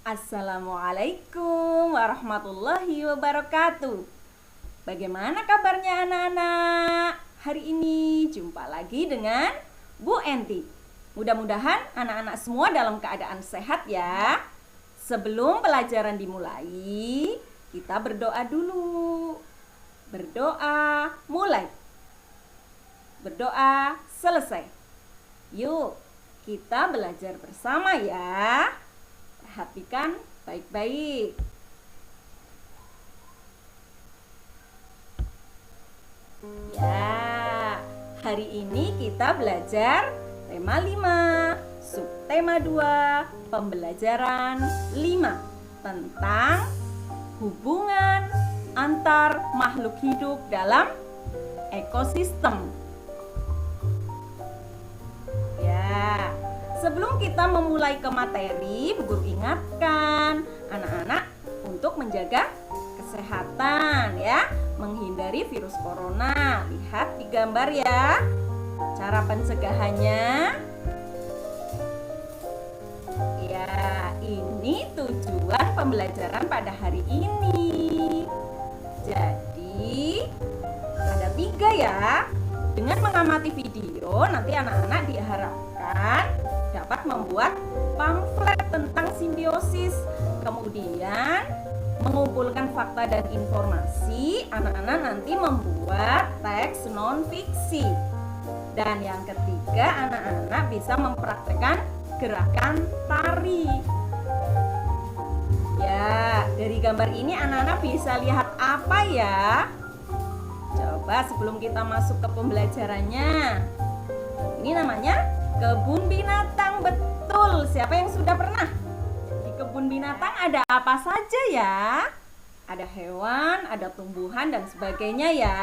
Assalamualaikum warahmatullahi wabarakatuh. Bagaimana kabarnya anak-anak? Hari ini jumpa lagi dengan Bu Enti. Mudah-mudahan anak-anak semua dalam keadaan sehat ya. Sebelum pelajaran dimulai, kita berdoa dulu. Berdoa mulai. Berdoa selesai. Yuk, kita belajar bersama ya. Perhatikan baik-baik. Ya, hari ini kita belajar tema 5, subtema 2, pembelajaran 5 tentang hubungan antar makhluk hidup dalam ekosistem. Ya, sebelum kita memulai ke materi, Bu Guru ingatkan anak-anak untuk menjaga kesehatan ya, menghindari virus corona. Lihat di gambar ya. Cara pencegahannya. Ya, ini tujuan pembelajaran pada hari ini. Jadi, ada 3 ya. Dengan mengamati video, nanti anak-anak diharapkan dapat membuat pamflet tentang simbiosis. Kemudian mengumpulkan fakta dan informasi, anak-anak nanti membuat teks non-fiksi. Dan yang ketiga, anak-anak bisa mempraktekkan gerakan tari. Ya, dari gambar ini anak-anak bisa lihat apa ya? Coba sebelum kita masuk ke pembelajarannya. Ini namanya kebun binatang, betul. Siapa yang sudah pernah? Di kebun binatang ada apa saja ya? Ada hewan, ada tumbuhan dan sebagainya ya.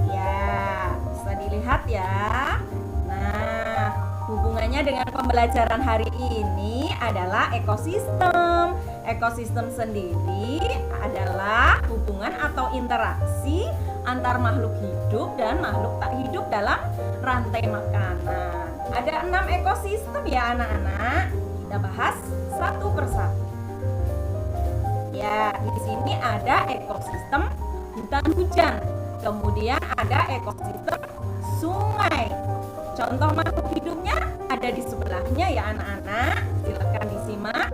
Ya, bisa dilihat ya. Nah, hubungannya dengan pembelajaran hari ini adalah ekosistem. Ekosistem sendiri adalah hubungan atau interaksi antar makhluk hidup dan makhluk tak hidup dalam rantai makanan. Ada 6 ekosistem ya anak-anak. Kita bahas satu persatu. Ya, di sini ada ekosistem hutan hujan. Kemudian ada ekosistem sungai. Contoh makhluk hidupnya ada di sebelahnya ya anak-anak. Silakan disimak.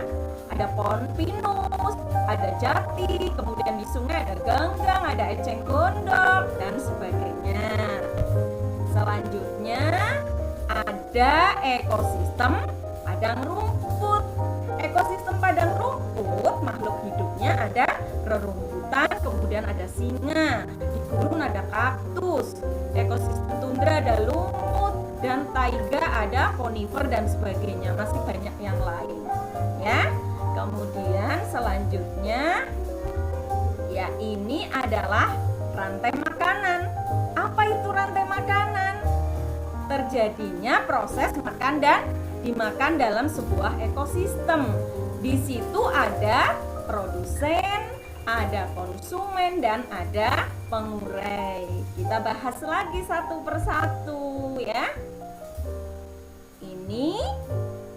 Ada pohon pinus, ada jati, kemudian di sungai ada ganggang, ada eceng gondok dan sebagainya. Selanjutnya ada ekosistem padang rumput. Ekosistem padang rumput, makhluk hidupnya ada rerumputan, kemudian ada singa. Di gurun ada kaktus. Ekosistem tundra ada lumut, dan taiga ada konifer dan sebagainya. Masih banyak yang lain ya. Kemudian selanjutnya ya, ini adalah rantai makanan. Apa itu rantai makanan? Terjadinya proses makan dan dimakan dalam sebuah ekosistem. Di situ ada produsen, ada konsumen, dan ada pengurai. Kita bahas lagi satu persatu ya. Ini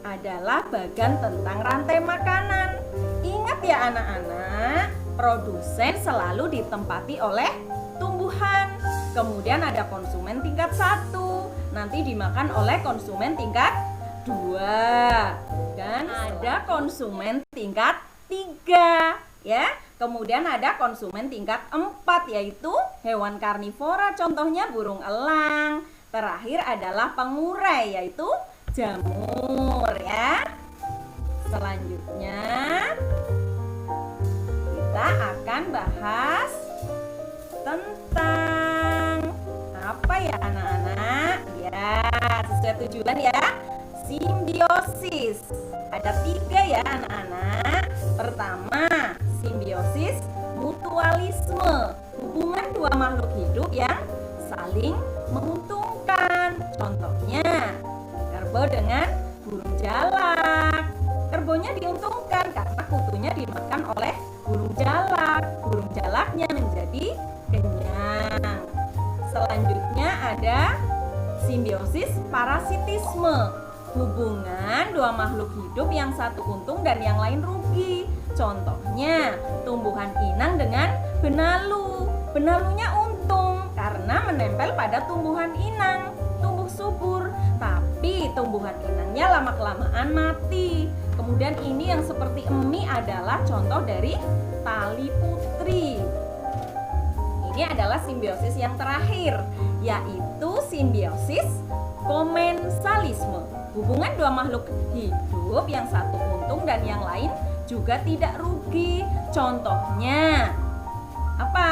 adalah bagian tentang rantai makanan. Ingat ya anak-anak, produsen selalu ditempati oleh tumbuhan. Kemudian ada konsumen tingkat 1, nanti dimakan oleh konsumen tingkat 2. Dan ada konsumen tingkat 3 ya. Kemudian ada konsumen tingkat 4, yaitu hewan karnivora, contohnya burung elang. Terakhir adalah pengurai, yaitu jamur ya. Selanjutnya kita akan bahas tentang apa ya anak-anak? Ya, sesuai tujuan ya. Simbiosis. Ada 3 ya anak-anak. Pertama, simbiosis mutualisme. Hubungan 2 makhluk hidup yang saling menguntungkan. Contohnya kerbo dengan burung jalak. Kerbonya diuntungkan karena kutunya dimakan oleh burung jalak. Burung jalaknya menjadi kenyang. Selanjutnya ada simbiosis parasitisme. hubungan dua makhluk hidup yang satu untung dan yang lain rugi. Contohnya, tumbuhan inang dengan benalu. Benalunya untung karena menempel pada tumbuhan inang, tumbuh subur. Tapi tumbuhan inangnya lama-kelamaan mati. Kemudian ini yang seperti emi adalah contoh dari tali putri. Ini adalah simbiosis yang terakhir, yaitu simbiosis komensalisme. Hubungan dua makhluk hidup yang satu untung dan yang lain juga tidak rugi. Contohnya apa?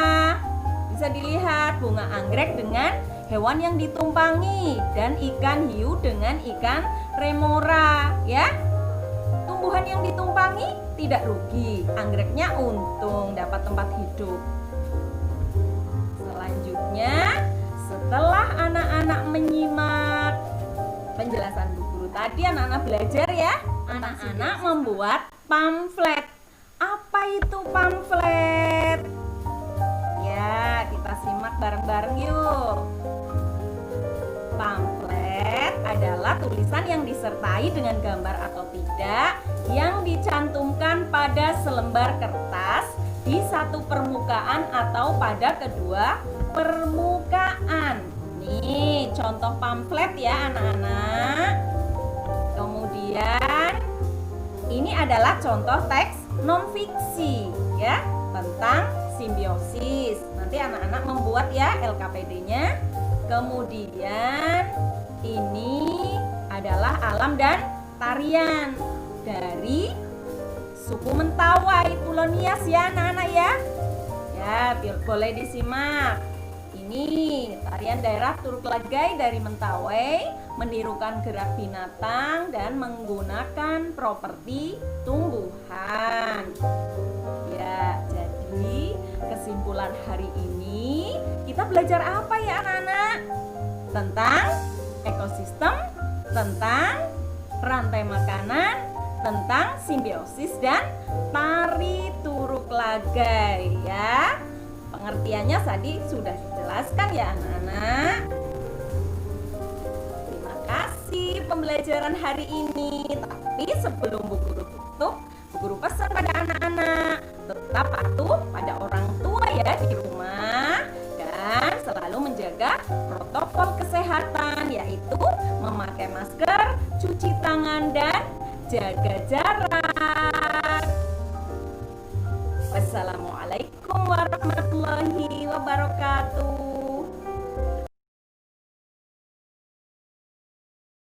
Bisa dilihat bunga anggrek dengan hewan yang ditumpangi dan ikan hiu dengan ikan remora, ya. Tumbuhan yang ditumpangi tidak rugi, anggreknya untung dapat tempat hidup. Selanjutnya, setelah anak-anak menyimak penjelasan Bu Guru tadi, anak-anak belajar ya. Anak-anak membuat pamflet. Apa itu pamflet? Ya, kita simak bareng-bareng yuk. Pamflet adalah tulisan yang disertai dengan gambar atau tidak yang dicantumkan pada selembar kertas di satu permukaan atau pada kedua permukaan. Nih, contoh pamflet ya anak-anak. Kemudian ini adalah contoh teks non-fiksi ya tentang simbiosis. Nanti anak-anak membuat ya LKPD-nya. Kemudian ini adalah alam dan tarian dari suku Mentawai, Pulau Nias ya anak-anak ya. Ya, boleh disimak. Ini tarian daerah Turuk Lagai dari Mentawai, menirukan gerak binatang dan menggunakan properti tumbuhan. Ya, jadi kesimpulan hari ini kita belajar apa ya anak-anak? Tentang ekosistem, tentang rantai makanan, tentang simbiosis dan tari Turuk Lagai ya. Pengertiannya tadi sudah dijelaskan ya anak-anak. Terima kasih pembelajaran hari ini. Tapi sebelum Bu Guru tutup, Bu Guru pesan pada anak-anak tetap patuh pada orang tua ya di rumah dan selalu menjaga protokol kesehatan, yaitu memakai masker, cuci tangan dan jaga jarak. Wassalamualaikum warahmatullahi wabarakatuh.